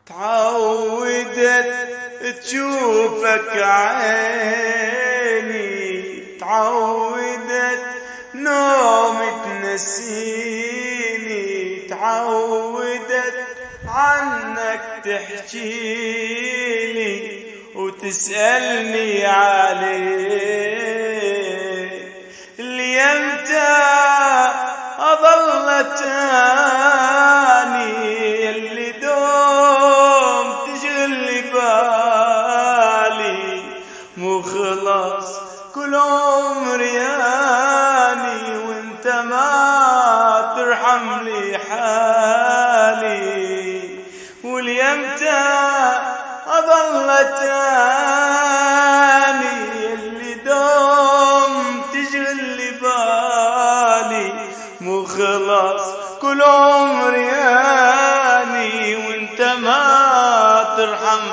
تعودت تشوفك عيني، تعودت نوم تنسيني، تعودت عنك تحكيلي وتسألني عليك. اليمتى أظل تاني اللي دوم تشغل بالي، مو خلاص كل عمري اني وانت ما ترحم لي حالي. واليمتى أظل تاني اللي دوم تشغل بالي، مو خلاص كل عمري اني وانت ما ترحم